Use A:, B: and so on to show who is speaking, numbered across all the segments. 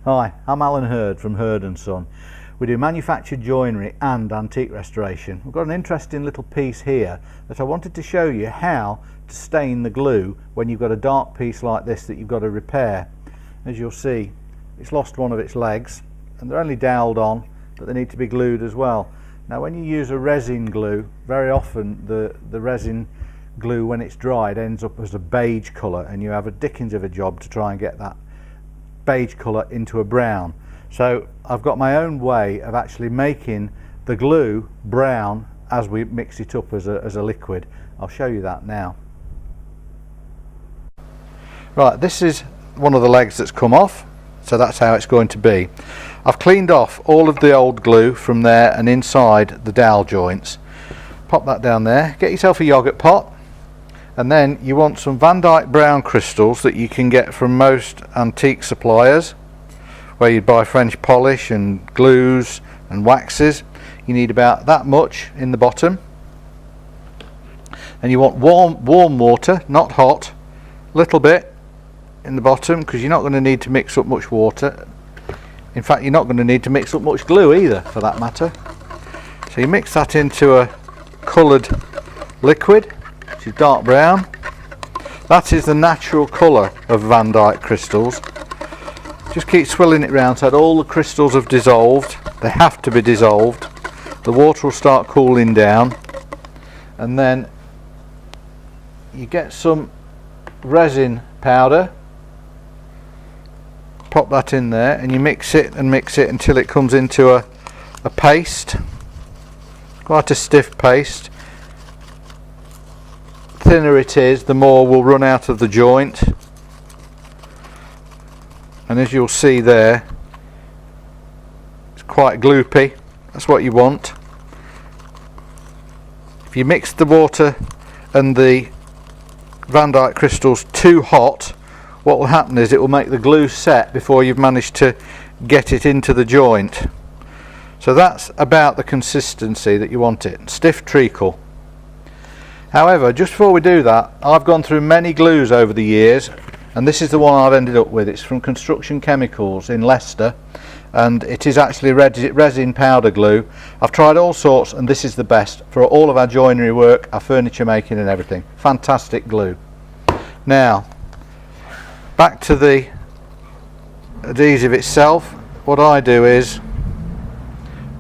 A: Hi, I'm Alan Hurd from Hurd & Son. We do manufactured joinery and antique restoration. We've got an interesting little piece here that I wanted to show you how to stain the glue when you've got a dark piece like this that you've got to repair. As you'll see, it's lost one of its legs and they're only doweled on, but they need to be glued as well. Now when you use a resin glue, very often the resin glue, when it's dried, ends up as a beige colour, and you have a dickens of a job to try and get that beige colour into a brown. So I've got my own way of actually making the glue brown as we mix it up as a liquid. I'll show you that now. Right, this is one of the legs that's come off, so that's how it's going to be. I've cleaned off all of the old glue from there and inside the dowel joints. Pop that down there, get yourself a yoghurt pot, and then you want some Van Dyke brown crystals that you can get from most antique suppliers where you buy French polish and glues and waxes. You need about that much in the bottom, and you want warm water, not hot, a little bit in the bottom, because you're not going to need to mix up much water. In fact, you're not going to need to mix up much glue either, for that matter. So you mix that into a coloured liquid, which is dark brown. That is the natural colour of Van Dyke crystals. Just keep swirling it round so that all the crystals have dissolved. They have to be dissolved. The water will start cooling down, and then you get some resin powder, pop that in there, and you mix it until it comes into a paste, quite a stiff paste. The thinner it is, the more will run out of the joint, and as you'll see there, it's quite gloopy. That's what you want. If you mix the water and the Van Dyke crystals too hot, what will happen is it will make the glue set before you've managed to get it into the joint. So that's about the consistency that you want it, stiff treacle. However, just before we do that, I've gone through many glues over the years, and this is the one I've ended up with. It's from Construction Chemicals in Leicester, and it is actually resin powder glue. I've tried all sorts, and this is the best for all of our joinery work, our furniture making and everything. Fantastic glue. Now, back to the adhesive itself. What I do is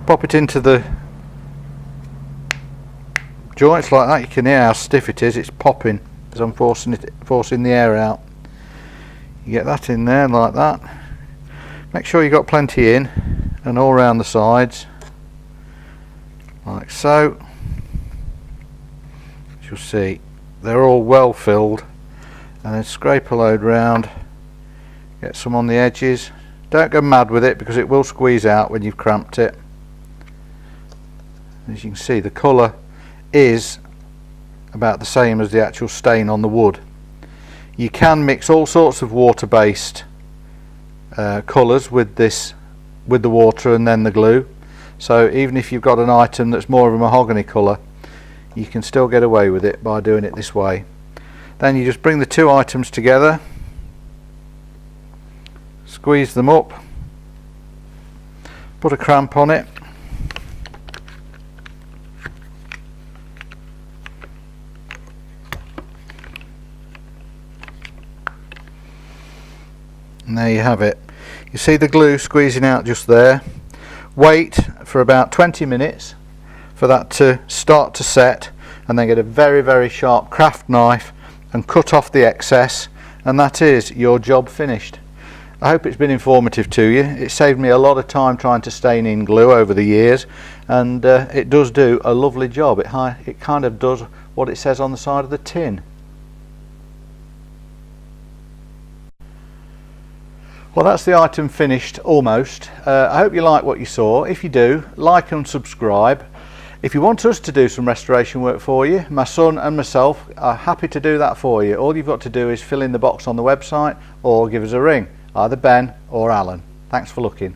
A: pop it into the joints like that. You can hear how stiff it is. It's popping as I'm forcing the air out. You get that in there like that. Make sure you got plenty in and all around the sides, like so. As you'll see, they're all well filled, and then scrape a load round. Get some on the edges. Don't go mad with it because it will squeeze out when you've cramped it. As you can see, the colour is about the same as the actual stain on the wood. You can mix all sorts of water-based colours with the water and then the glue. So even if you've got an item that's more of a mahogany colour, you can still get away with it by doing it this way. Then you just bring the two items together, squeeze them up, put a cramp on it, and there you have it. You see the glue squeezing out just there. Wait for about 20 minutes for that to start to set, and then get a very, very sharp craft knife and cut off the excess, and that is your job finished. I hope it's been informative to you. It saved me a lot of time trying to stain in glue over the years, and it does do a lovely job. It kind of does what it says on the side of the tin. Well, that's the item finished almost. I hope you like what you saw. If you do, like and subscribe. If you want us to do some restoration work for you, my son and myself are happy to do that for you. All you've got to do is fill in the box on the website or give us a ring, either Ben or Alan. Thanks for looking.